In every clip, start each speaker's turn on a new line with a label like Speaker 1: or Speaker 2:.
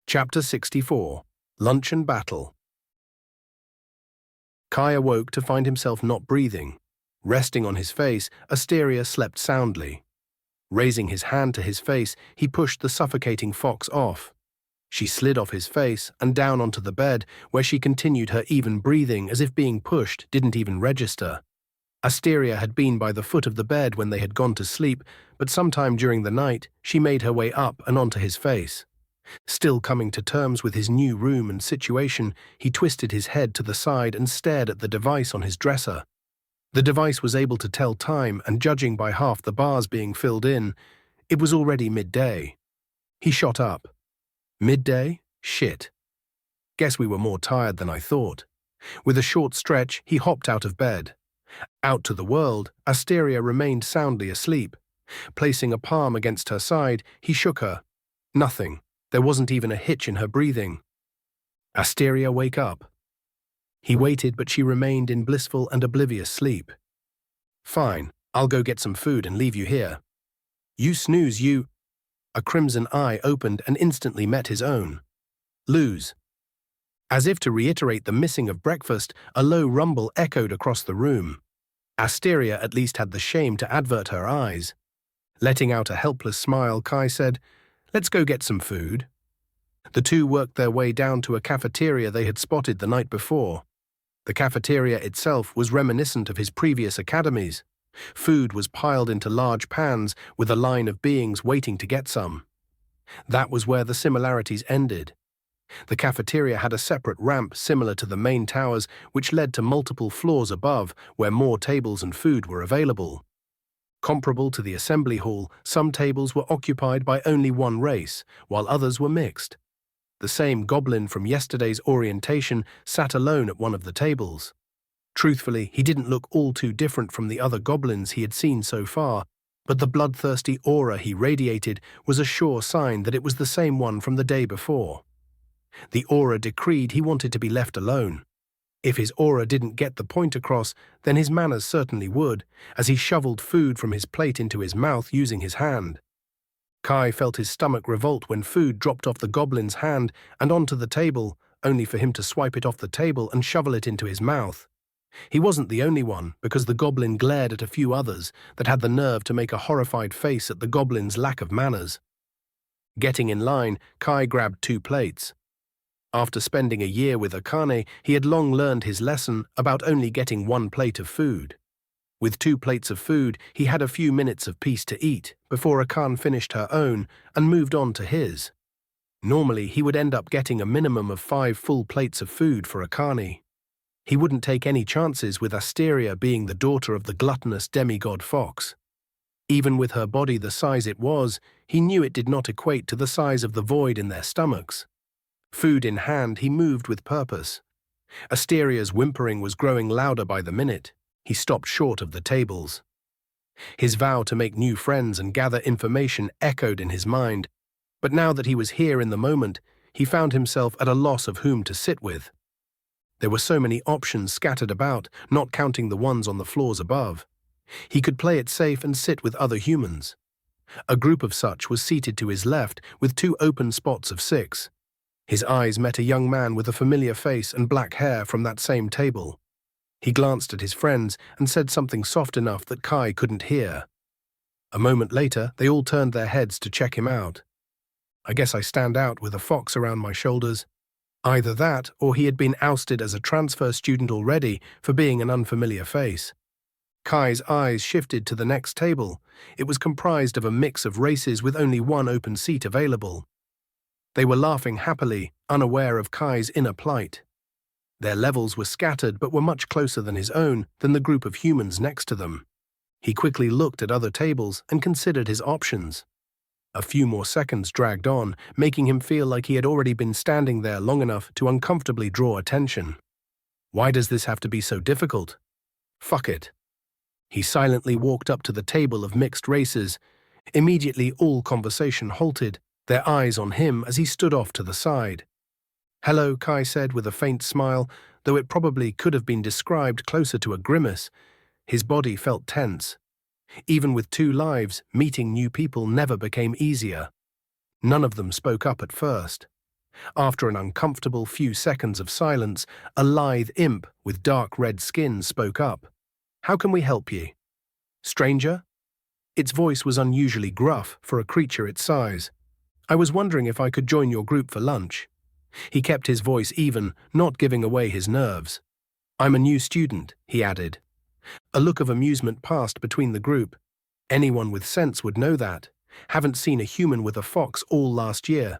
Speaker 1: Chapter 64. Luncheon Battle. Kai awoke to find himself not breathing. Resting on his face, Asteria slept soundly. Raising his hand to his face, he pushed the suffocating fox off. She slid off his face and down onto the bed, where she continued her even breathing as if being pushed didn't even register. Asteria had been by the foot of the bed when they had gone to sleep, but sometime during the night, she made her way up and onto his face. Still coming to terms with his new room and situation, he twisted his head to the side and stared at the device on his dresser. The device was able to tell time, and judging by half the bars being filled in, it was already midday. He shot up. Midday? Shit. Guess we were more tired than I thought. With a short stretch, he hopped out of bed. Out to the world, Asteria remained soundly asleep. Placing a palm against her side, he shook her. Nothing. There wasn't even a hitch in her breathing. Asteria, wake up. He waited, but she remained in blissful and oblivious sleep. Fine, I'll go get some food and leave you here. You snooze, you. A crimson eye opened and instantly met his own. Lose. As if to reiterate the missing of breakfast, a low rumble echoed across the room. Asteria at least had the shame to avert her eyes. Letting out a helpless smile, Kai said, "Let's go get some food." The two worked their way down to a cafeteria they had spotted the night before. The cafeteria itself was reminiscent of his previous academies. Food was piled into large pans with a line of beings waiting to get some. That was where the similarities ended. The cafeteria had a separate ramp similar to the main towers, which led to multiple floors above where more tables and food were available. Comparable to the assembly hall, some tables were occupied by only one race, while others were mixed. The same goblin from yesterday's orientation sat alone at one of the tables. Truthfully, he didn't look all too different from the other goblins he had seen so far, but the bloodthirsty aura he radiated was a sure sign that it was the same one from the day before. The aura decreed he wanted to be left alone. If his aura didn't get the point across, then his manners certainly would, as he shoveled food from his plate into his mouth using his hand. Kai felt his stomach revolt when food dropped off the goblin's hand and onto the table, only for him to swipe it off the table and shovel it into his mouth. He wasn't the only one, because the goblin glared at a few others that had the nerve to make a horrified face at the goblin's lack of manners. Getting in line, Kai grabbed 2 plates. After spending a year with Akane, he had long learned his lesson about only getting 1 plate of food. With 2 plates of food, he had a few minutes of peace to eat before Akane finished her own and moved on to his. Normally, he would end up getting a minimum of 5 full plates of food for Akane. He wouldn't take any chances with Asteria being the daughter of the gluttonous demigod fox. Even with her body the size it was, he knew it did not equate to the size of the void in their stomachs. Food in hand, he moved with purpose. Asteria's whimpering was growing louder by the minute. He stopped short of the tables. His vow to make new friends and gather information echoed in his mind, but now that he was here in the moment, he found himself at a loss of whom to sit with. There were so many options scattered about, not counting the ones on the floors above. He could play it safe and sit with other humans. A group of such was seated to his left with 2 open spots of 6. His eyes met a young man with a familiar face and black hair from that same table. He glanced at his friends and said something soft enough that Kai couldn't hear. A moment later, they all turned their heads to check him out. I guess I stand out with a fox around my shoulders. Either that, or he had been ousted as a transfer student already for being an unfamiliar face. Kai's eyes shifted to the next table. It was comprised of a mix of races with only 1 open seat available. They were laughing happily, unaware of Kai's inner plight. Their levels were scattered but were much closer than his own than the group of humans next to them. He quickly looked at other tables and considered his options. A few more seconds dragged on, making him feel like he had already been standing there long enough to uncomfortably draw attention. Why does this have to be so difficult? Fuck it. He silently walked up to the table of mixed races. Immediately all conversation halted, their eyes on him as he stood off to the side. "Hello," Kai said with a faint smile, though it probably could have been described closer to a grimace. His body felt tense. Even with 2 lives, meeting new people never became easier. None of them spoke up at first. After an uncomfortable few seconds of silence, a lithe imp with dark red skin spoke up. "How can we help you?" "Stranger?" Its voice was unusually gruff for a creature its size. "I was wondering if I could join your group for lunch." He kept his voice even, not giving away his nerves. "I'm a new student," he added. A look of amusement passed between the group. Anyone with sense would know that. Haven't seen a human with a fox all last year.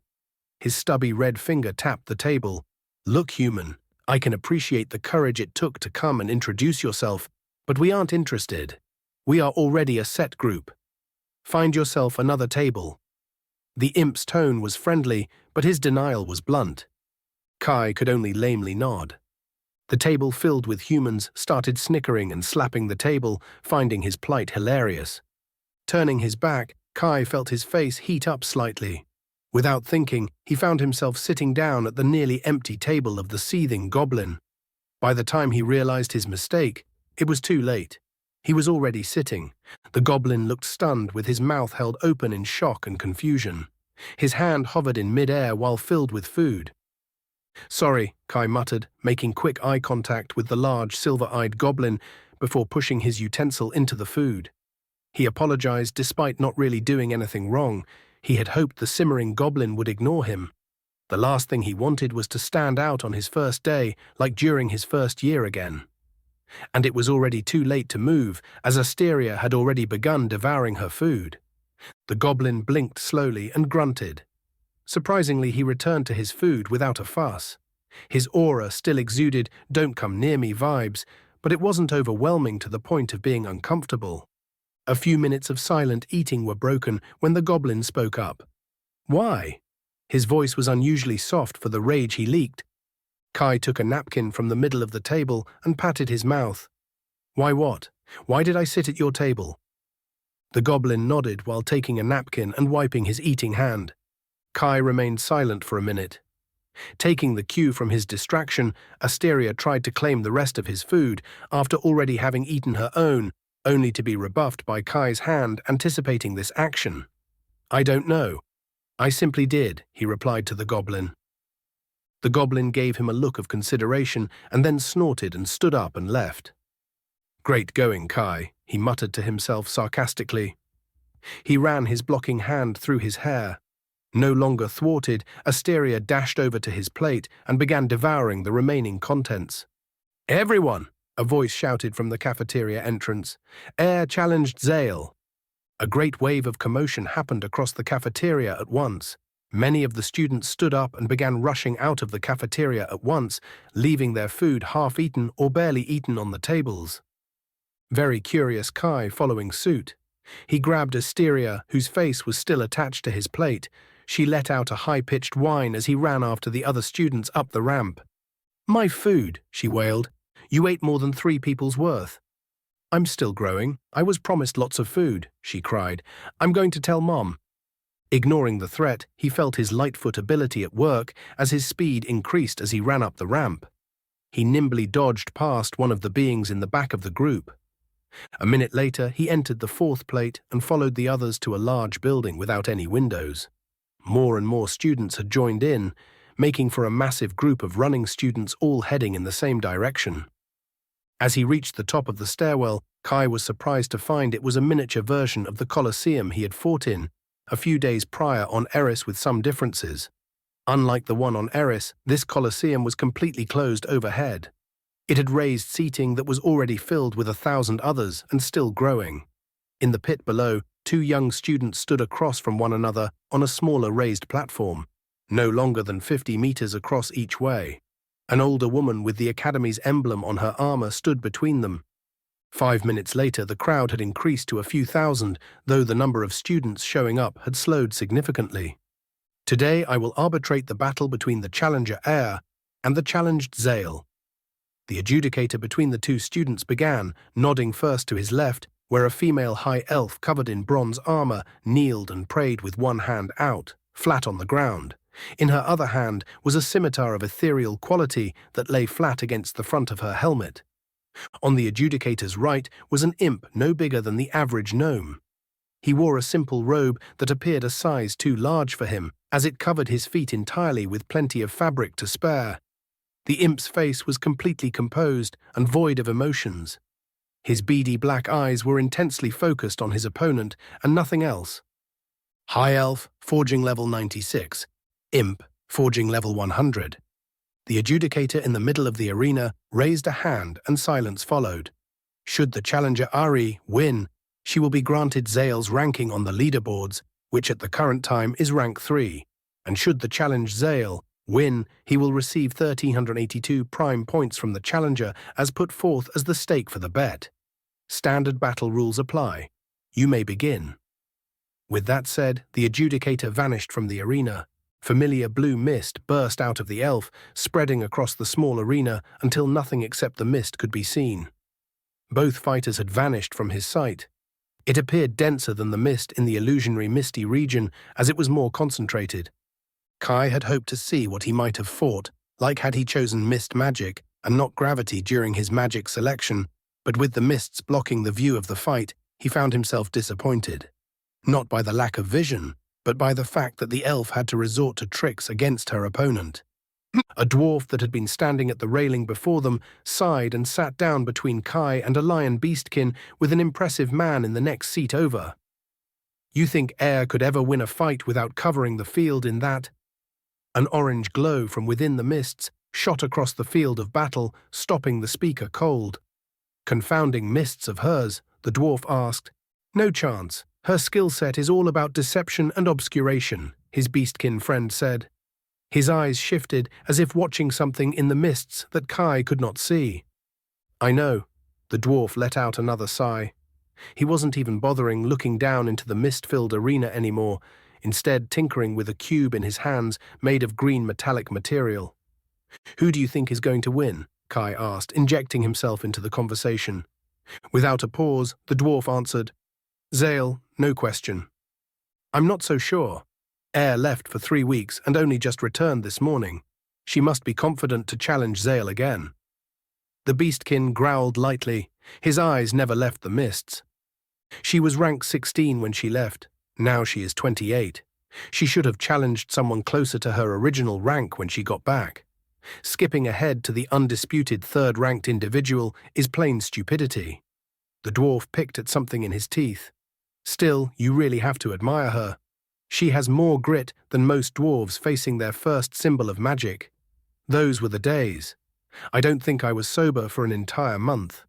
Speaker 1: His stubby red finger tapped the table. "Look, human, I can appreciate the courage it took to come and introduce yourself, but we aren't interested. We are already a set group. Find yourself another table." The imp's tone was friendly, but his denial was blunt. Kai could only lamely nod. The table filled with humans started snickering and slapping the table, finding his plight hilarious. Turning his back, Kai felt his face heat up slightly. Without thinking, he found himself sitting down at the nearly empty table of the seething goblin. By the time he realized his mistake, it was too late. He was already sitting. The goblin looked stunned, with his mouth held open in shock and confusion. His hand hovered in mid-air while filled with food. "Sorry," Kai muttered, making quick eye contact with the large, silver-eyed goblin before pushing his utensil into the food. He apologized despite not really doing anything wrong. He had hoped the simmering goblin would ignore him. The last thing he wanted was to stand out on his first day, like during his first year again. And it was already too late to move, as Asteria had already begun devouring her food. The goblin blinked slowly and grunted. Surprisingly, he returned to his food without a fuss. His aura still exuded "don't come near me" vibes, but it wasn't overwhelming to the point of being uncomfortable. A few minutes of silent eating were broken when the goblin spoke up. "Why?" His voice was unusually soft for the rage he leaked. Kai took a napkin from the middle of the table and patted his mouth. "Why what? Why did I sit at your table?" The goblin nodded while taking a napkin and wiping his eating hand. Kai remained silent for a minute. Taking the cue from his distraction, Asteria tried to claim the rest of his food after already having eaten her own, only to be rebuffed by Kai's hand anticipating this action. "I don't know. I simply did," he replied to the goblin. The goblin gave him a look of consideration and then snorted and stood up and left. "Great going, Kai," he muttered to himself sarcastically. He ran his blocking hand through his hair. No longer thwarted, Asteria dashed over to his plate and began devouring the remaining contents. "Everyone!" a voice shouted from the cafeteria entrance. "Air challenged Zale." A great wave of commotion happened across the cafeteria at once. Many of the students stood up and began rushing out of the cafeteria at once, leaving their food half-eaten or barely eaten on the tables. Very curious Kai following suit. He grabbed Asteria, whose face was still attached to his plate. She let out a high-pitched whine as he ran after the other students up the ramp. "My food," she wailed. "You ate more than 3 people's worth." "I'm still growing. I was promised lots of food," she cried. "I'm going to tell Mom." Ignoring the threat, he felt his Lightfoot ability at work as his speed increased as he ran up the ramp. He nimbly dodged past one of the beings in the back of the group. A minute later, he entered the 4th plate and followed the others to a large building without any windows. More and more students had joined in, making for a massive group of running students all heading in the same direction. As he reached the top of the stairwell, Kai was surprised to find it was a miniature version of the Colosseum he had fought in a few days prior on Eris, with some differences. Unlike the one on Eris, this Colosseum was completely closed overhead. It had raised seating that was already filled with 1,000 others and still growing. In the pit below, 2 young students stood across from one another on a smaller raised platform, no longer than 50 meters across each way. An older woman with the Academy's emblem on her armor stood between them. 5 minutes later, the crowd had increased to a few thousand, though the number of students showing up had slowed significantly. "Today I will arbitrate the battle between the challenger Air and the challenged Zale." The adjudicator between the 2 students began, nodding first to his left, where a female high elf covered in bronze armor kneeled and prayed with one hand out, flat on the ground. In her other hand was a scimitar of ethereal quality that lay flat against the front of her helmet. On the adjudicator's right was an imp no bigger than the average gnome. He wore a simple robe that appeared a size too large for him, as it covered his feet entirely with plenty of fabric to spare. The imp's face was completely composed and void of emotions. His beady black eyes were intensely focused on his opponent and nothing else. High Elf, Forging level 96. Imp, Forging level 100. The adjudicator in the middle of the arena raised a hand and silence followed. Should the challenger Ari win, she will be granted Zale's ranking on the leaderboards, which at the current time is rank 3, and should the challenge Zale win, he will receive 1,382 prime points from the challenger as put forth as the stake for the bet. Standard battle rules apply. You may begin. With that said, the adjudicator vanished from the arena. Familiar blue mist burst out of the elf, spreading across the small arena until nothing except the mist could be seen. Both fighters had vanished from his sight. It appeared denser than the mist in the illusionary misty region as it was more concentrated. Kai had hoped to see what he might have fought, like had he chosen mist magic and not gravity during his magic selection, but with the mists blocking the view of the fight, he found himself disappointed. Not by the lack of vision, but by the fact that the elf had to resort to tricks against her opponent. A dwarf that had been standing at the railing before them sighed and sat down between Kai and a lion beastkin with an impressive man in the next seat over. You think air could ever win a fight without covering the field in that? An orange glow from within the mists shot across the field of battle, stopping the speaker cold. Confounding mists of hers, the dwarf asked. No chance. Her skill set is all about deception and obscuration, his beastkin friend said. His eyes shifted as if watching something in the mists that Kai could not see. I know. The dwarf let out another sigh. He wasn't even bothering looking down into the mist-filled arena anymore, instead tinkering with a cube in his hands made of green metallic material. Who do you think is going to win? Kai asked, injecting himself into the conversation. Without a pause, the dwarf answered, Zale, no question. I'm not so sure. Air left for 3 weeks and only just returned this morning. She must be confident to challenge Zale again. The beastkin growled lightly. His eyes never left the mists. She was rank 16 when she left. Now she is 28. She should have challenged someone closer to her original rank when she got back. Skipping ahead to the undisputed third-ranked individual is plain stupidity. The dwarf picked at something in his teeth. Still, you really have to admire her. She has more grit than most dwarves facing their first symbol of magic. Those were the days. I don't think I was sober for an entire month.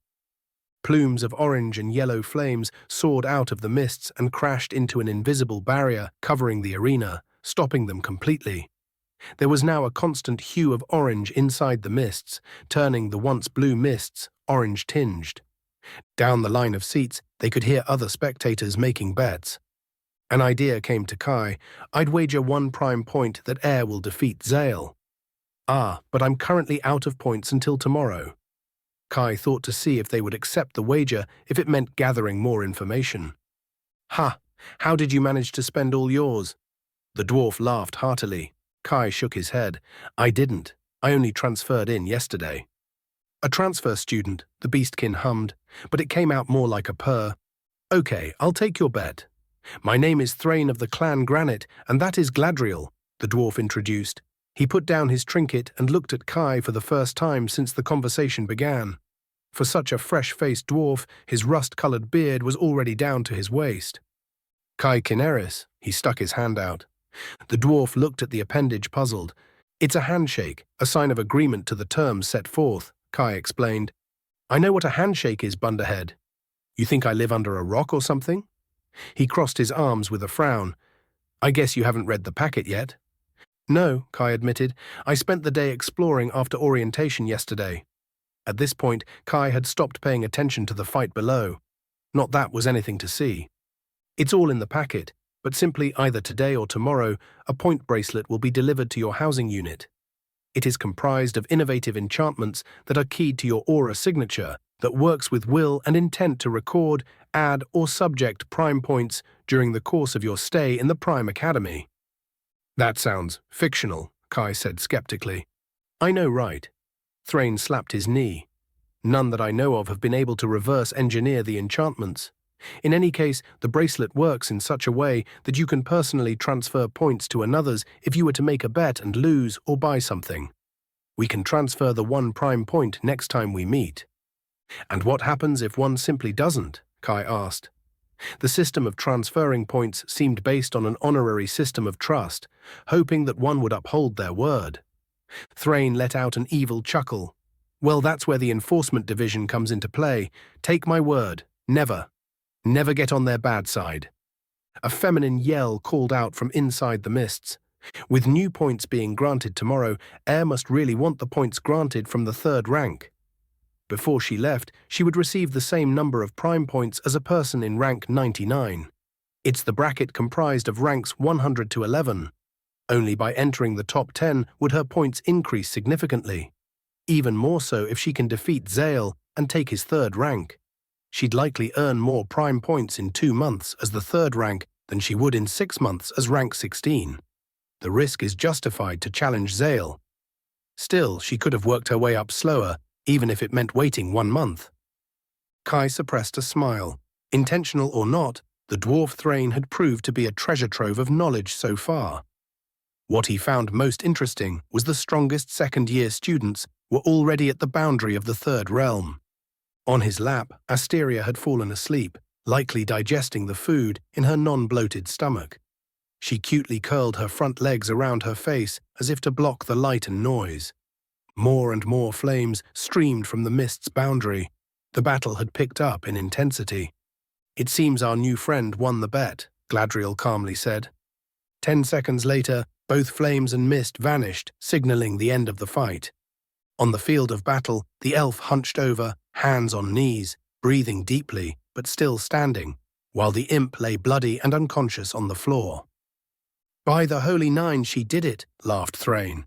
Speaker 1: Plumes of orange and yellow flames soared out of the mists and crashed into an invisible barrier covering the arena, stopping them completely. There was now a constant hue of orange inside the mists, turning the once blue mists orange-tinged. Down the line of seats, they could hear other spectators making bets. An idea came to Kai. I'd wager 1 prime point that Air will defeat Zale. But I'm currently out of points until tomorrow. Kai thought to see if they would accept the wager if it meant gathering more information. Ha! How did you manage to spend all yours? The dwarf laughed heartily. Kai shook his head. I didn't. I only transferred in yesterday. A transfer student, the beastkin hummed, but it came out more like a purr. Okay, I'll take your bet. My name is Thrain of the Clan Granite, and that is Gladriel, the dwarf introduced. He put down his trinket and looked at Kai for the first time since the conversation began. For such a fresh-faced dwarf, his rust-colored beard was already down to his waist. Kai Kineris, he stuck his hand out. The dwarf looked at the appendage puzzled. It's a handshake, a sign of agreement to the terms set forth, Kai explained. I know what a handshake is, Bunderhead. You think I live under a rock or something? He crossed his arms with a frown. I guess you haven't read the packet yet. No, Kai admitted. I spent the day exploring after orientation yesterday. At this point, Kai had stopped paying attention to the fight below. Not that was anything to see. It's all in the packet, but simply either today or tomorrow, a point bracelet will be delivered to your housing unit. It is comprised of innovative enchantments that are keyed to your aura signature that works with will and intent to record, add, or subject prime points during the course of your stay in the Prime Academy. That sounds fictional, Kai said skeptically. I know, right? Thrain slapped his knee. None that I know of have been able to reverse engineer the enchantments. In any case, the bracelet works in such a way that you can personally transfer points to another's if you were to make a bet and lose or buy something. We can transfer the 1 prime point next time we meet. And what happens if one simply doesn't? Kai asked. The system of transferring points seemed based on an honorary system of trust, hoping that one would uphold their word. Thrain let out an evil chuckle. Well, that's where the enforcement division comes into play. Take my word, never. Never get on their bad side. A feminine yell called out from inside the mists. With new points being granted tomorrow, Air must really want the points granted from the 3rd rank. Before she left, she would receive the same number of prime points as a person in rank 99. It's the bracket comprised of ranks 100 to 11. Only by entering the top 10 would her points increase significantly. Even more so if she can defeat Zale and take his 3rd rank. She'd likely earn more prime points in 2 months as the 3rd rank than she would in 6 months as rank 16. The risk is justified to challenge Zale. Still, she could have worked her way up slower, even if it meant waiting 1 month. Kai suppressed a smile. Intentional or not, the dwarf Thrain had proved to be a treasure trove of knowledge so far. What he found most interesting was the strongest second-year students were already at the boundary of the 3rd realm. On his lap, Asteria had fallen asleep, likely digesting the food in her non-bloated stomach. She cutely curled her front legs around her face as if to block the light and noise. More and more flames streamed from the mist's boundary. The battle had picked up in intensity. It seems our new friend won the bet, Gladriel calmly said. 10 seconds later, both flames and mist vanished, signaling the end of the fight. On the field of battle, the elf hunched over, hands on knees, breathing deeply, but still standing, while the imp lay bloody and unconscious on the floor. By the Holy Nine, she did it, laughed Thrain.